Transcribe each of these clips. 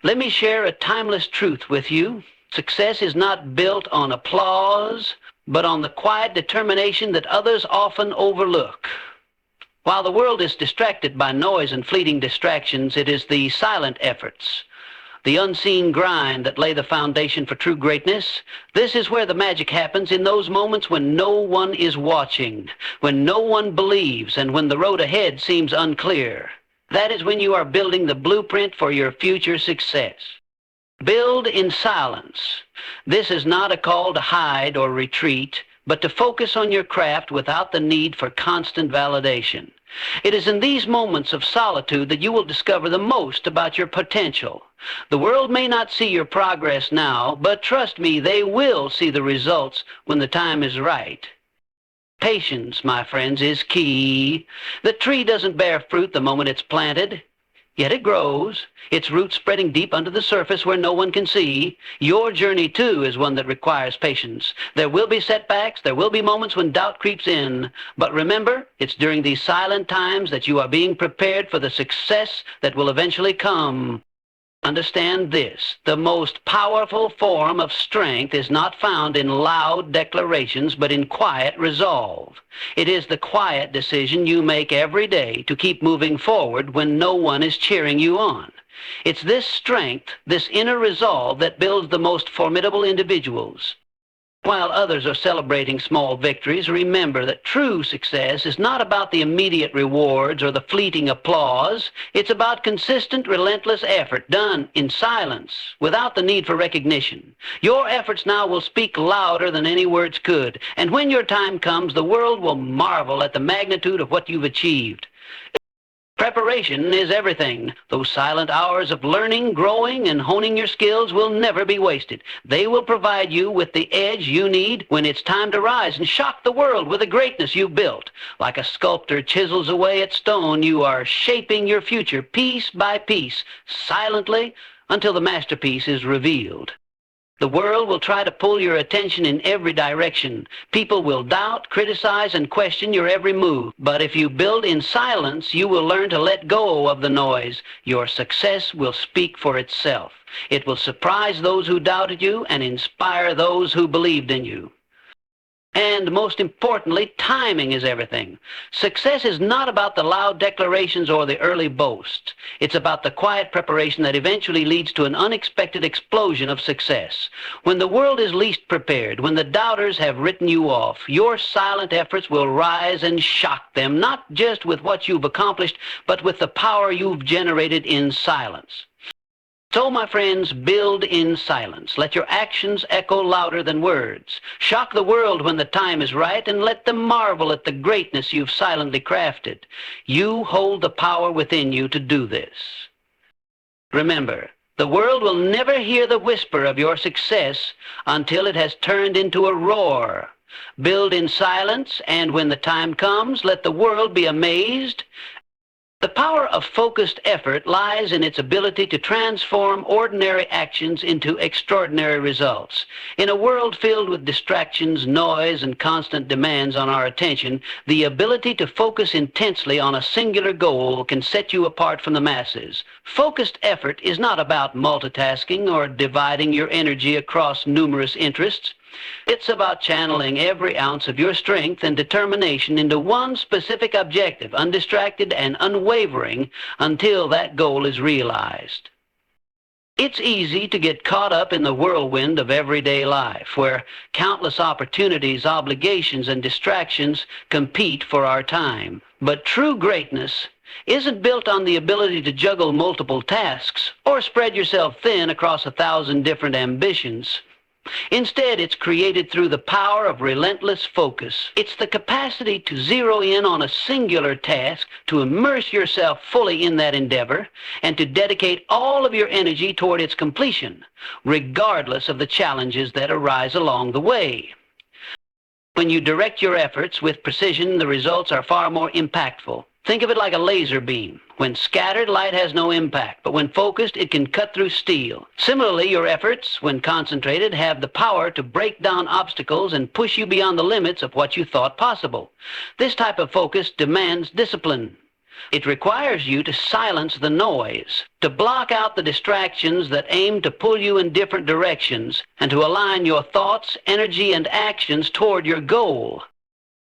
Let me share a timeless truth with you. Success is not built on applause, but on the quiet determination that others often overlook. While the world is distracted by noise and fleeting distractions, it is the silent efforts, the unseen grind that lay the foundation for true greatness. This is where the magic happens, in those moments when no one is watching, when no one believes, and when the road ahead seems unclear. That is when you are building the blueprint for your future success. Build in silence. This is not a call to hide or retreat, but to focus on your craft without the need for constant validation. It is in these moments of solitude that you will discover the most about your potential. The world may not see your progress now, but trust me, they will see the results when the time is right. Patience, my friends, is key. The tree doesn't bear fruit the moment it's planted. Yet it grows, its roots spreading deep under the surface where no one can see. Your journey, too, is one that requires patience. There will be setbacks, there will be moments when doubt creeps in. But remember, it's during these silent times that you are being prepared for the success that will eventually come. Understand this: the most powerful form of strength is not found in loud declarations, but in quiet resolve. It is the quiet decision you make every day to keep moving forward when no one is cheering you on. It's this strength, this inner resolve, that builds the most formidable individuals. While others are celebrating small victories, remember that true success is not about the immediate rewards or the fleeting applause. It's about consistent, relentless effort done in silence, without the need for recognition. Your efforts now will speak louder than any words could, and when your time comes, the world will marvel at the magnitude of what you've achieved. Preparation is everything. Those silent hours of learning, growing, and honing your skills will never be wasted. They will provide you with the edge you need when it's time to rise and shock the world with the greatness you've built. Like a sculptor chisels away at stone, you are shaping your future piece by piece, silently, until the masterpiece is revealed. The world will try to pull your attention in every direction. People will doubt, criticize, and question your every move. But if you build in silence, you will learn to let go of the noise. Your success will speak for itself. It will surprise those who doubted you and inspire those who believed in you. And most importantly, timing is everything. Success is not about the loud declarations or the early boasts. It's about the quiet preparation that eventually leads to an unexpected explosion of success. When the world is least prepared, when the doubters have written you off, your silent efforts will rise and shock them, not just with what you've accomplished, but with the power you've generated in silence. So, my friends, build in silence. Let your actions echo louder than words. Shock the world when the time is right, and let them marvel at the greatness you've silently crafted. You hold the power within you to do this. Remember, the world will never hear the whisper of your success until it has turned into a roar. Build in silence, and when the time comes, let the world be amazed. The power of focused effort lies in its ability to transform ordinary actions into extraordinary results. In a world filled with distractions, noise, and constant demands on our attention, the ability to focus intensely on a singular goal can set you apart from the masses. Focused effort is not about multitasking or dividing your energy across numerous interests. It's about channeling every ounce of your strength and determination into one specific objective, undistracted and unwavering, until that goal is realized. It's easy to get caught up in the whirlwind of everyday life, where countless opportunities, obligations, and distractions compete for our time. But true greatness isn't built on the ability to juggle multiple tasks or spread yourself thin across 1,000 different ambitions. Instead, it's created through the power of relentless focus. It's the capacity to zero in on a singular task, to immerse yourself fully in that endeavor, and to dedicate all of your energy toward its completion, regardless of the challenges that arise along the way. When you direct your efforts with precision, the results are far more impactful. Think of it like a laser beam. When scattered, light has no impact, but when focused, it can cut through steel. Similarly, your efforts, when concentrated, have the power to break down obstacles and push you beyond the limits of what you thought possible. This type of focus demands discipline. It requires you to silence the noise, to block out the distractions that aim to pull you in different directions, and to align your thoughts, energy, and actions toward your goal.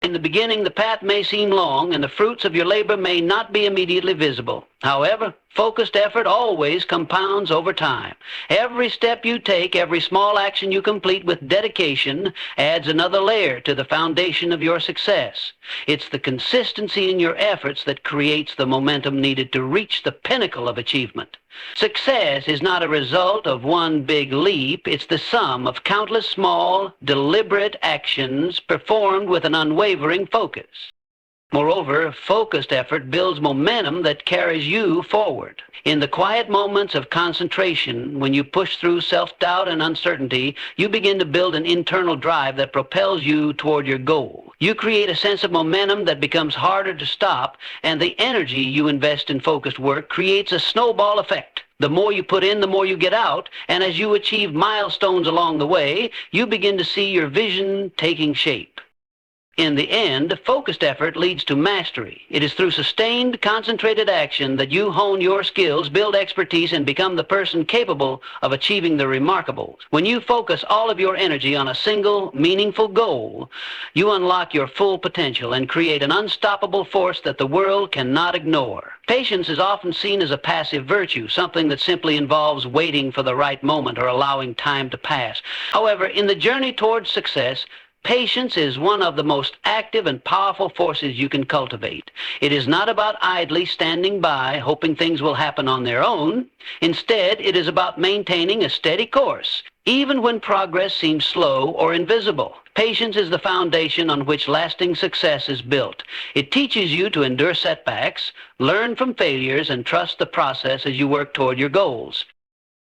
In the beginning, the path may seem long, and the fruits of your labor may not be immediately visible. However, focused effort always compounds over time. Every step you take, every small action you complete with dedication adds another layer to the foundation of your success. It's the consistency in your efforts that creates the momentum needed to reach the pinnacle of achievement. Success is not a result of one big leap. It's the sum of countless small, deliberate actions performed with an unwavering focus. Moreover, focused effort builds momentum that carries you forward. In the quiet moments of concentration, when you push through self-doubt and uncertainty, you begin to build an internal drive that propels you toward your goal. You create a sense of momentum that becomes harder to stop, and the energy you invest in focused work creates a snowball effect. The more you put in, the more you get out, and as you achieve milestones along the way, you begin to see your vision taking shape. In the end, focused effort leads to mastery. It is through sustained, concentrated action that you hone your skills, build expertise, and become the person capable of achieving the remarkable. When you focus all of your energy on a single, meaningful goal, you unlock your full potential and create an unstoppable force that the world cannot ignore. Patience is often seen as a passive virtue, something that simply involves waiting for the right moment or allowing time to pass. However, in the journey towards success, patience is one of the most active and powerful forces you can cultivate. It is not about idly standing by, hoping things will happen on their own. Instead, it is about maintaining a steady course, even when progress seems slow or invisible. Patience is the foundation on which lasting success is built. It teaches you to endure setbacks, learn from failures, and trust the process as you work toward your goals.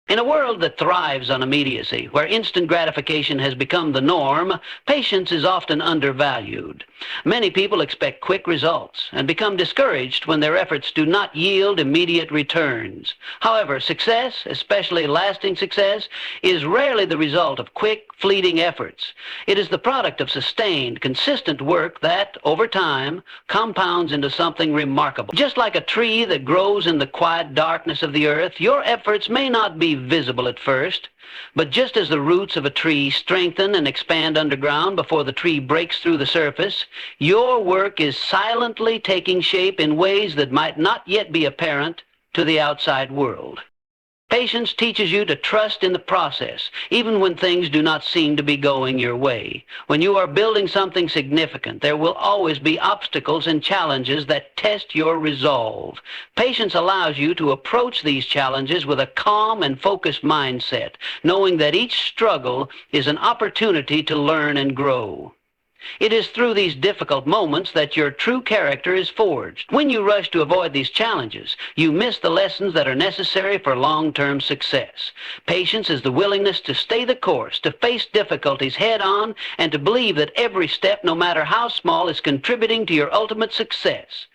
In a world that thrives on immediacy, where instant gratification has become the norm, patience is often undervalued. Many people expect quick results and become discouraged when their efforts do not yield immediate returns. However, success, especially lasting success, is rarely the result of quick, fleeting efforts. It is the product of sustained, consistent work that, over time, compounds into something remarkable. Just like a tree that grows in the quiet darkness of the earth, your efforts may not be visible at first, but just as the roots of a tree strengthen and expand underground before the tree breaks through the surface, your work is silently taking shape in ways that might not yet be apparent to the outside world. Patience teaches you to trust in the process, even when things do not seem to be going your way. When you are building something significant, there will always be obstacles and challenges that test your resolve. Patience allows you to approach these challenges with a calm and focused mindset, knowing that each struggle is an opportunity to learn and grow. It is through these difficult moments that your true character is forged. When you rush to avoid these challenges, you miss the lessons that are necessary for long-term success. Patience is the willingness to stay the course, to face difficulties head-on, and to believe that every step, no matter how small, is contributing to your ultimate success.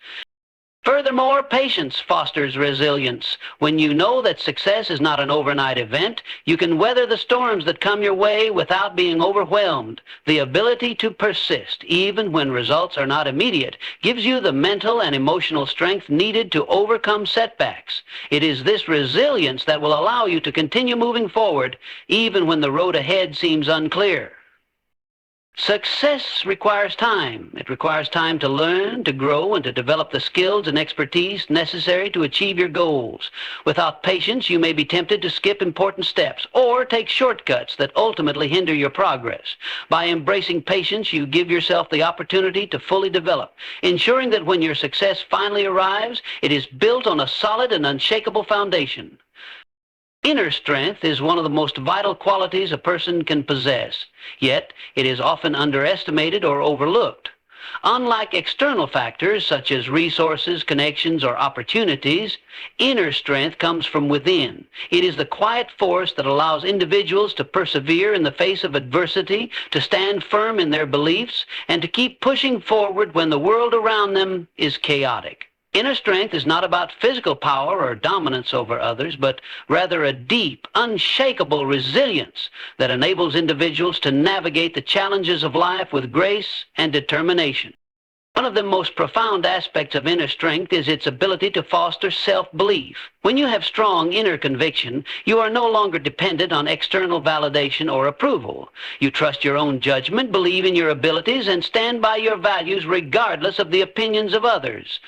Furthermore, patience fosters resilience. When you know that success is not an overnight event, you can weather the storms that come your way without being overwhelmed. The ability to persist, even when results are not immediate, gives you the mental and emotional strength needed to overcome setbacks. It is this resilience that will allow you to continue moving forward, even when the road ahead seems unclear. Success requires time. It requires time to learn, to grow, and to develop the skills and expertise necessary to achieve your goals. Without patience, you may be tempted to skip important steps or take shortcuts that ultimately hinder your progress. By embracing patience, you give yourself the opportunity to fully develop, ensuring that when your success finally arrives, it is built on a solid and unshakable foundation. Inner strength is one of the most vital qualities a person can possess, yet it is often underestimated or overlooked. Unlike external factors such as resources, connections, or opportunities, inner strength comes from within. It is the quiet force that allows individuals to persevere in the face of adversity, to stand firm in their beliefs, and to keep pushing forward when the world around them is chaotic. Inner strength is not about physical power or dominance over others, but rather a deep, unshakable resilience that enables individuals to navigate the challenges of life with grace and determination. One of the most profound aspects of inner strength is its ability to foster self-belief. When you have strong inner conviction, you are no longer dependent on external validation or approval. You trust your own judgment, believe in your abilities, and stand by your values regardless of the opinions of others.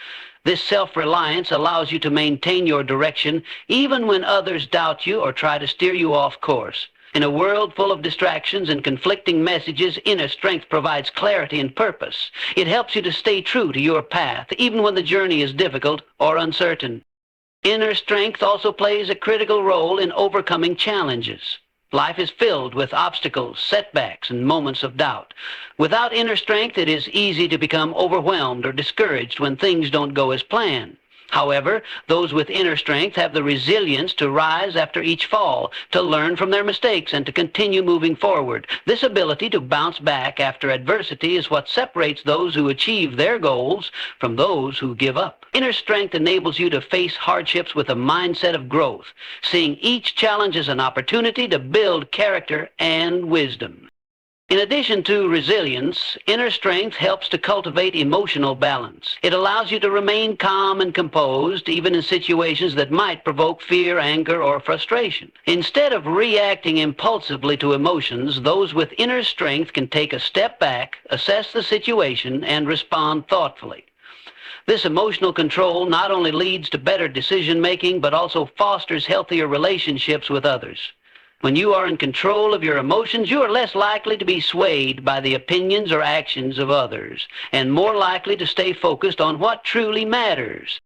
This self-reliance allows you to maintain your direction even when others doubt you or try to steer you off course. In a world full of distractions and conflicting messages, inner strength provides clarity and purpose. It helps you to stay true to your path, even when the journey is difficult or uncertain. Inner strength also plays a critical role in overcoming challenges. Life is filled with obstacles, setbacks, and moments of doubt. Without inner strength, it is easy to become overwhelmed or discouraged when things don't go as planned. However, those with inner strength have the resilience to rise after each fall, to learn from their mistakes, and to continue moving forward. This ability to bounce back after adversity is what separates those who achieve their goals from those who give up. Inner strength enables you to face hardships with a mindset of growth, seeing each challenge as an opportunity to build character and wisdom. In addition to resilience, inner strength helps to cultivate emotional balance. It allows you to remain calm and composed even in situations that might provoke fear, anger, or frustration. Instead of reacting impulsively to emotions, those with inner strength can take a step back, assess the situation, and respond thoughtfully. This emotional control not only leads to better decision-making, but also fosters healthier relationships with others. When you are in control of your emotions, you are less likely to be swayed by the opinions or actions of others, and more likely to stay focused on what truly matters.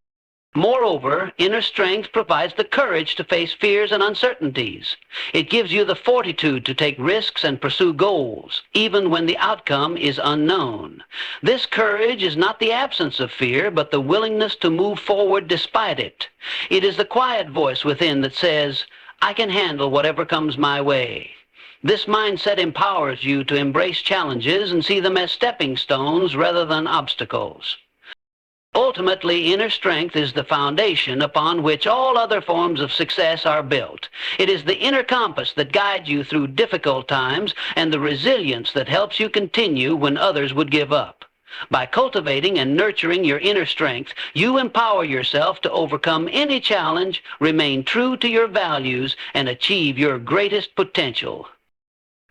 Moreover, inner strength provides the courage to face fears and uncertainties. It gives you the fortitude to take risks and pursue goals, even when the outcome is unknown. This courage is not the absence of fear, but the willingness to move forward despite it. It is the quiet voice within that says, "I can handle whatever comes my way." This mindset empowers you to embrace challenges and see them as stepping stones rather than obstacles. Ultimately, inner strength is the foundation upon which all other forms of success are built. It is the inner compass that guides you through difficult times and the resilience that helps you continue when others would give up. By cultivating and nurturing your inner strength, you empower yourself to overcome any challenge, remain true to your values, and achieve your greatest potential.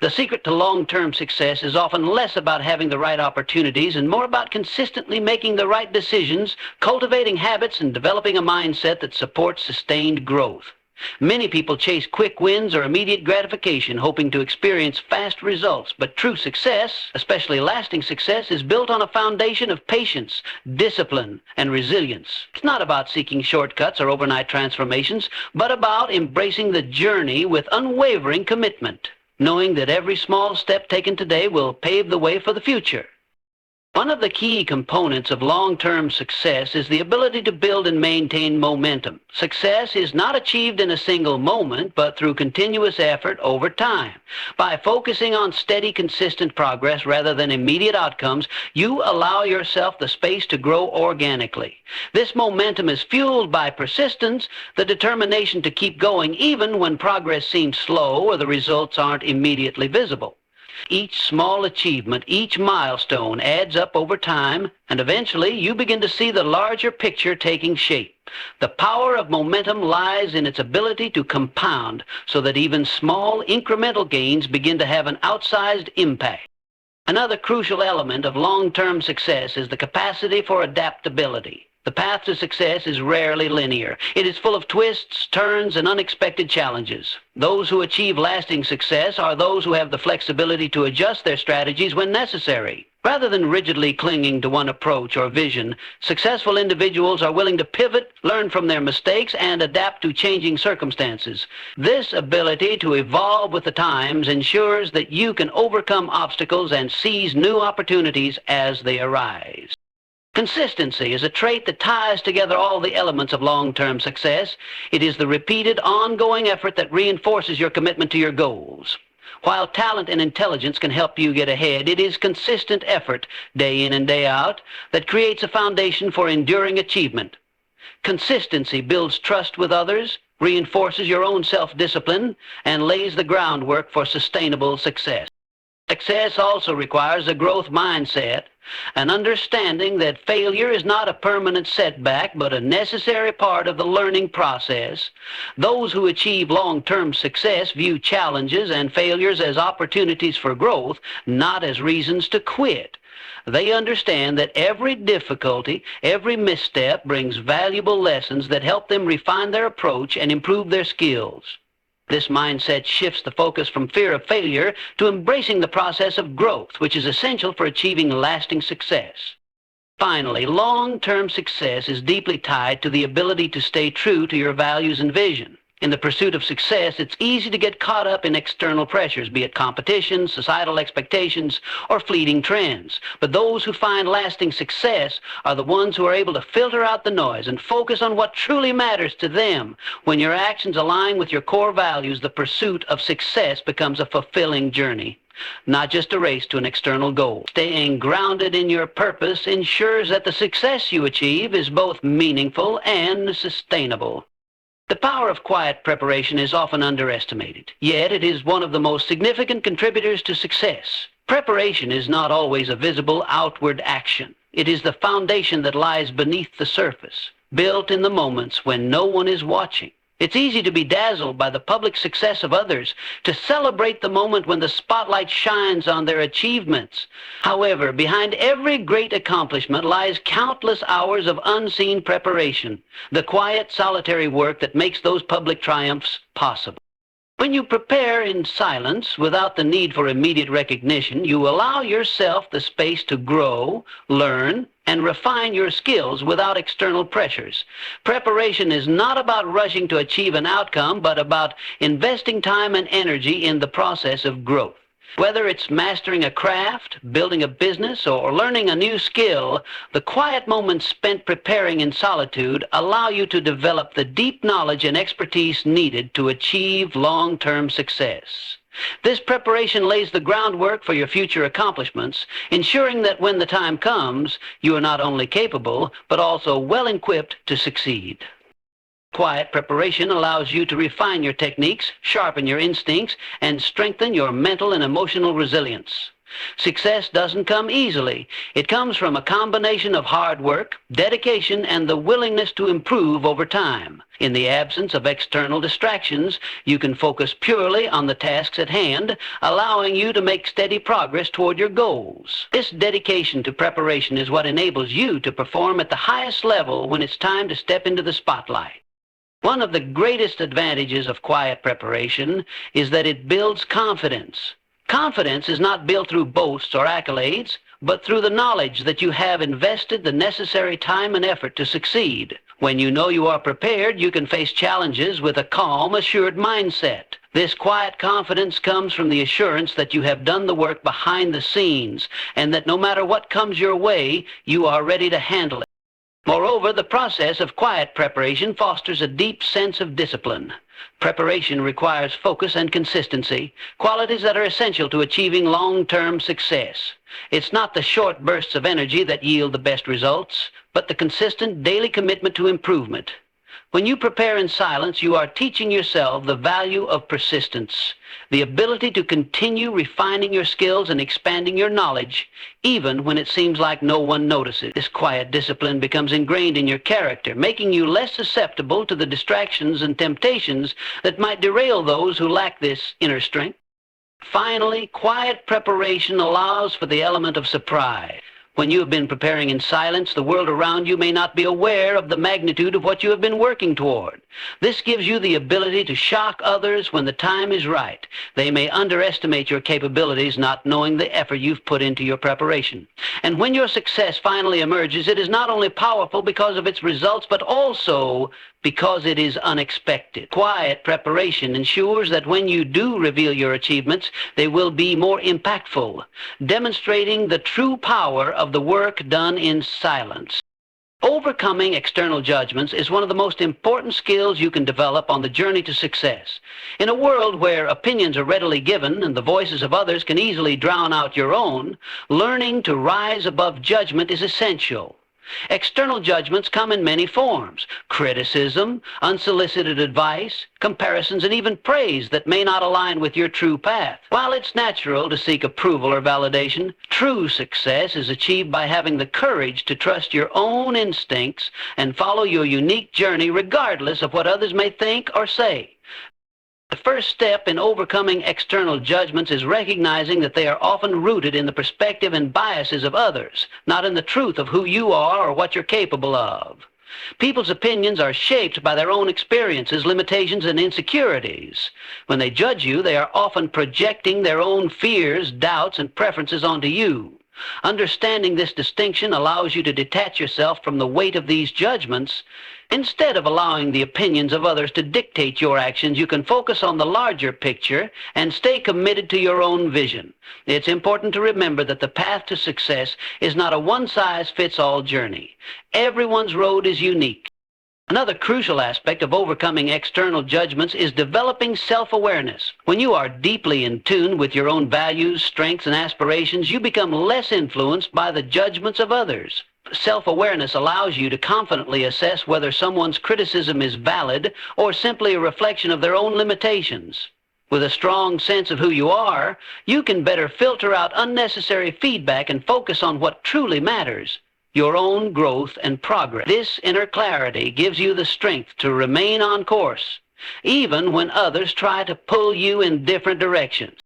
The secret to long-term success is often less about having the right opportunities and more about consistently making the right decisions, cultivating habits, and developing a mindset that supports sustained growth. Many people chase quick wins or immediate gratification, hoping to experience fast results. But true success, especially lasting success, is built on a foundation of patience, discipline, and resilience. It's not about seeking shortcuts or overnight transformations, but about embracing the journey with unwavering commitment, knowing that every small step taken today will pave the way for the future. One of the key components of long-term success is the ability to build and maintain momentum. Success is not achieved in a single moment, but through continuous effort over time. By focusing on steady, consistent progress rather than immediate outcomes, you allow yourself the space to grow organically. This momentum is fueled by persistence, the determination to keep going even when progress seems slow or the results aren't immediately visible. Each small achievement, each milestone adds up over time, and eventually you begin to see the larger picture taking shape. The power of momentum lies in its ability to compound so that even small incremental gains begin to have an outsized impact. Another crucial element of long-term success is the capacity for adaptability. The path to success is rarely linear. It is full of twists, turns, and unexpected challenges. Those who achieve lasting success are those who have the flexibility to adjust their strategies when necessary. Rather than rigidly clinging to one approach or vision, successful individuals are willing to pivot, learn from their mistakes, and adapt to changing circumstances. This ability to evolve with the times ensures that you can overcome obstacles and seize new opportunities as they arise. Consistency is a trait that ties together all the elements of long-term success. It is the repeated, ongoing effort that reinforces your commitment to your goals. While talent and intelligence can help you get ahead, it is consistent effort, day in and day out, that creates a foundation for enduring achievement. Consistency builds trust with others, reinforces your own self-discipline, and lays the groundwork for sustainable success. Success also requires a growth mindset, An understanding that failure is not a permanent setback, but a necessary part of the learning process. Those who achieve long-term success view challenges and failures as opportunities for growth, not as reasons to quit. They understand that every difficulty, every misstep brings valuable lessons that help them refine their approach and improve their skills. This mindset shifts the focus from fear of failure to embracing the process of growth, which is essential for achieving lasting success. Finally, long-term success is deeply tied to the ability to stay true to your values and vision. In the pursuit of success, it's easy to get caught up in external pressures, be it competition, societal expectations, or fleeting trends. But those who find lasting success are the ones who are able to filter out the noise and focus on what truly matters to them. When your actions align with your core values, the pursuit of success becomes a fulfilling journey, not just a race to an external goal. Staying grounded in your purpose ensures that the success you achieve is both meaningful and sustainable. The power of quiet preparation is often underestimated, yet it is one of the most significant contributors to success. Preparation is not always a visible outward action. It is the foundation that lies beneath the surface, built in the moments when no one is watching. It's easy to be dazzled by the public success of others, to celebrate the moment when the spotlight shines on their achievements. However, behind every great accomplishment lies countless hours of unseen preparation, the quiet, solitary work that makes those public triumphs possible. When you prepare in silence, without the need for immediate recognition, you allow yourself the space to grow, learn, and refine your skills without external pressures. Preparation is not about rushing to achieve an outcome, but about investing time and energy in the process of growth. Whether it's mastering a craft, building a business, or learning a new skill, the quiet moments spent preparing in solitude allow you to develop the deep knowledge and expertise needed to achieve long-term success. This preparation lays the groundwork for your future accomplishments, ensuring that when the time comes, you are not only capable, but also well-equipped to succeed. Quiet preparation allows you to refine your techniques, sharpen your instincts, and strengthen your mental and emotional resilience. Success doesn't come easily. It comes from a combination of hard work, dedication, and the willingness to improve over time. In the absence of external distractions, you can focus purely on the tasks at hand, allowing you to make steady progress toward your goals. This dedication to preparation is what enables you to perform at the highest level when it's time to step into the spotlight. One of the greatest advantages of quiet preparation is that it builds confidence. Confidence is not built through boasts or accolades, but through the knowledge that you have invested the necessary time and effort to succeed. When you know you are prepared, you can face challenges with a calm, assured mindset. This quiet confidence comes from the assurance that you have done the work behind the scenes, and that no matter what comes your way, you are ready to handle it. Moreover, the process of quiet preparation fosters a deep sense of discipline. Preparation requires focus and consistency, qualities that are essential to achieving long-term success. It's not the short bursts of energy that yield the best results, but the consistent daily commitment to improvement. When you prepare in silence, you are teaching yourself the value of persistence, the ability to continue refining your skills and expanding your knowledge, even when it seems like no one notices. This quiet discipline becomes ingrained in your character, making you less susceptible to the distractions and temptations that might derail those who lack this inner strength. Finally, quiet preparation allows for the element of surprise. When you have been preparing in silence, the world around you may not be aware of the magnitude of what you have been working toward. This gives you the ability to shock others when the time is right. They may underestimate your capabilities, not knowing the effort you've put into your preparation. And when your success finally emerges, it is not only powerful because of its results, but also because it is unexpected. Quiet preparation ensures that when you do reveal your achievements, they will be more impactful, demonstrating the true power of the work done in silence. Overcoming external judgments is one of the most important skills you can develop on the journey to success. In a world where opinions are readily given and the voices of others can easily drown out your own, learning to rise above judgment is essential. External judgments come in many forms: criticism, unsolicited advice, comparisons, and even praise that may not align with your true path. While it's natural to seek approval or validation, true success is achieved by having the courage to trust your own instincts and follow your unique journey regardless of what others may think or say. The first step in overcoming external judgments is recognizing that they are often rooted in the perspective and biases of others, not in the truth of who you are or what you're capable of. People's opinions are shaped by their own experiences, limitations, and insecurities. When they judge you, they are often projecting their own fears, doubts, and preferences onto you. Understanding this distinction allows you to detach yourself from the weight of these judgments. Instead of allowing the opinions of others to dictate your actions, you can focus on the larger picture and stay committed to your own vision. It's important to remember that the path to success is not a one-size-fits-all journey. Everyone's road is unique. Another crucial aspect of overcoming external judgments is developing self-awareness. When you are deeply in tune with your own values, strengths, and aspirations, you become less influenced by the judgments of others. Self-awareness allows you to confidently assess whether someone's criticism is valid or simply a reflection of their own limitations. With a strong sense of who you are, you can better filter out unnecessary feedback and focus on what truly matters: your own growth and progress. This inner clarity gives you the strength to remain on course, even when others try to pull you in different directions.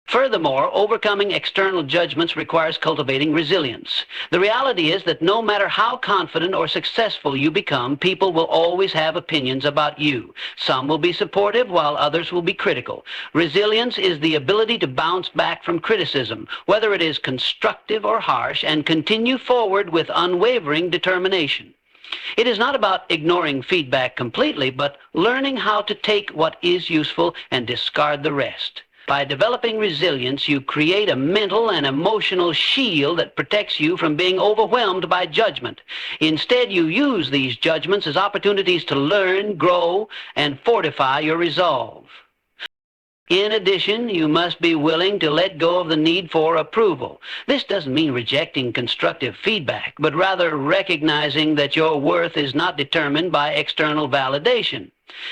Furthermore, overcoming external judgments requires cultivating resilience. The reality is that no matter how confident or successful you become, people will always have opinions about you. Some will be supportive, while others will be critical. Resilience is the ability to bounce back from criticism, whether it is constructive or harsh, and continue forward with unwavering determination. It is not about ignoring feedback completely, but learning how to take what is useful and discard the rest. By developing resilience, you create a mental and emotional shield that protects you from being overwhelmed by judgment. Instead, you use these judgments as opportunities to learn, grow, and fortify your resolve. In addition, you must be willing to let go of the need for approval. This doesn't mean rejecting constructive feedback, but rather recognizing that your worth is not determined by external validation.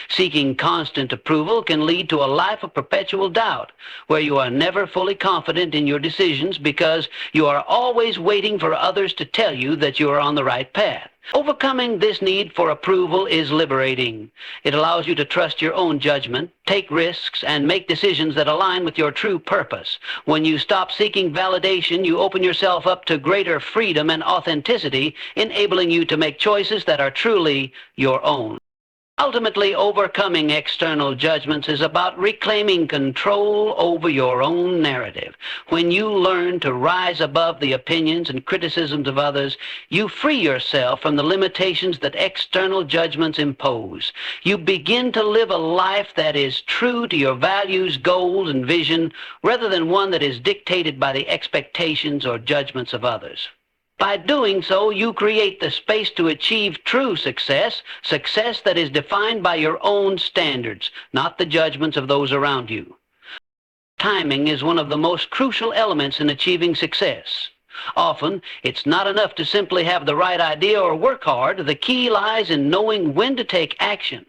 Seeking constant approval can lead to a life of perpetual doubt, where you are never fully confident in your decisions because you are always waiting for others to tell you that you are on the right path. Overcoming this need for approval is liberating. It allows you to trust your own judgment, take risks, and make decisions that align with your true purpose. When you stop seeking validation, you open yourself up to greater freedom and authenticity, enabling you to make choices that are truly your own. Ultimately, overcoming external judgments is about reclaiming control over your own narrative. When you learn to rise above the opinions and criticisms of others, you free yourself from the limitations that external judgments impose. You begin to live a life that is true to your values, goals, and vision, rather than one that is dictated by the expectations or judgments of others. By doing so, you create the space to achieve true success, success that is defined by your own standards, not the judgments of those around you. Timing is one of the most crucial elements in achieving success. Often, it's not enough to simply have the right idea or work hard. The key lies in knowing when to take action,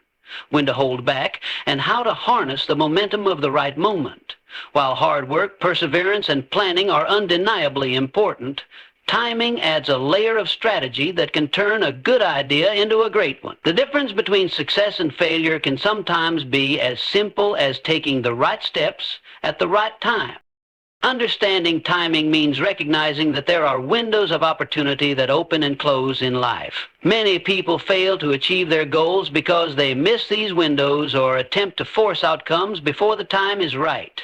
when to hold back, and how to harness the momentum of the right moment. While hard work, perseverance, and planning are undeniably important, timing adds a layer of strategy that can turn a good idea into a great one. The difference between success and failure can sometimes be as simple as taking the right steps at the right time. Understanding timing means recognizing that there are windows of opportunity that open and close in life. Many people fail to achieve their goals because they miss these windows or attempt to force outcomes before the time is right.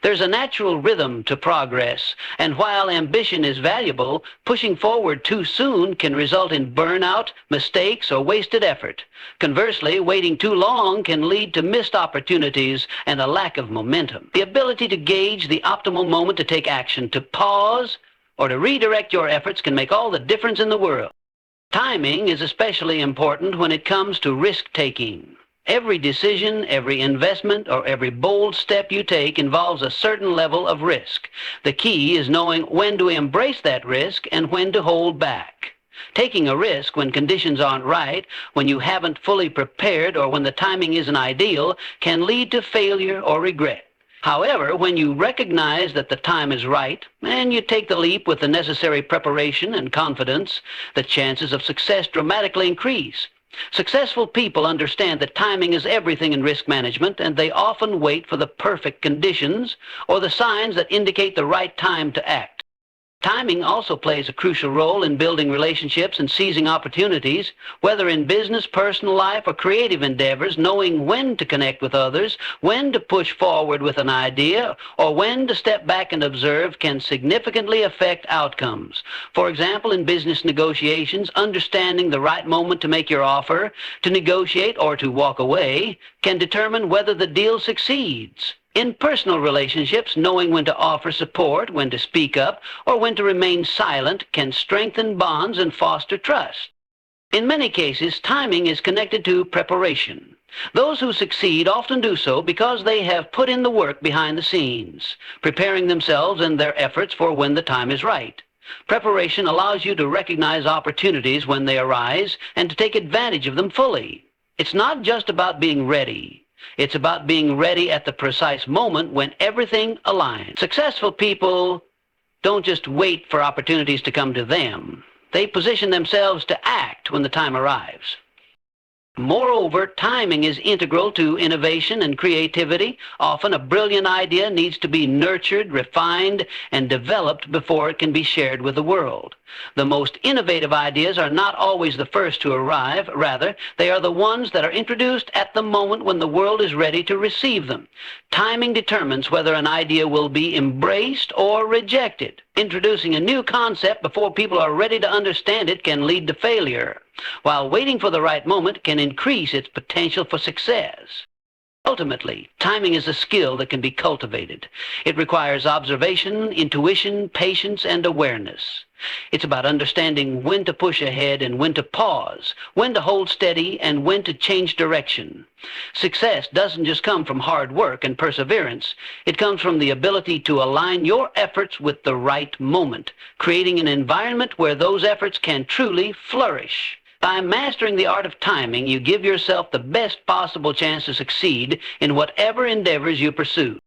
There's a natural rhythm to progress, and while ambition is valuable, pushing forward too soon can result in burnout, mistakes, or wasted effort. Conversely, waiting too long can lead to missed opportunities and a lack of momentum. The ability to gauge the optimal moment to take action, to pause, or to redirect your efforts can make all the difference in the world. Timing is especially important when it comes to risk-taking. Every decision, every investment, or every bold step you take involves a certain level of risk. The key is knowing when to embrace that risk and when to hold back. Taking a risk when conditions aren't right, when you haven't fully prepared, or when the timing isn't ideal can lead to failure or regret. However, when you recognize that the time is right and you take the leap with the necessary preparation and confidence, the chances of success dramatically increase. Successful people understand that timing is everything in risk management, and they often wait for the perfect conditions or the signs that indicate the right time to act. Timing also plays a crucial role in building relationships and seizing opportunities, whether in business, personal life, or creative endeavors. Knowing when to connect with others, when to push forward with an idea, or when to step back and observe can significantly affect outcomes. For example, in business negotiations, understanding the right moment to make your offer, to negotiate, or to walk away can determine whether the deal succeeds. In personal relationships, knowing when to offer support, when to speak up, or when to remain silent can strengthen bonds and foster trust. In many cases, timing is connected to preparation. Those who succeed often do so because they have put in the work behind the scenes, preparing themselves and their efforts for when the time is right. Preparation allows you to recognize opportunities when they arise and to take advantage of them fully. It's not just about being ready. It's about being ready at the precise moment when everything aligns. Successful people don't just wait for opportunities to come to them. They position themselves to act when the time arrives. Moreover, timing is integral to innovation and creativity. Often a brilliant idea needs to be nurtured, refined, and developed before it can be shared with the world. The most innovative ideas are not always the first to arrive. Rather, they are the ones that are introduced at the moment when the world is ready to receive them. Timing determines whether an idea will be embraced or rejected. Introducing a new concept before people are ready to understand it can lead to failure, while waiting for the right moment can increase its potential for success. Ultimately, timing is a skill that can be cultivated. It requires observation, intuition, patience, and awareness. It's about understanding when to push ahead and when to pause, when to hold steady and when to change direction. Success doesn't just come from hard work and perseverance. It comes from the ability to align your efforts with the right moment, creating an environment where those efforts can truly flourish. By mastering the art of timing, you give yourself the best possible chance to succeed in whatever endeavors you pursue.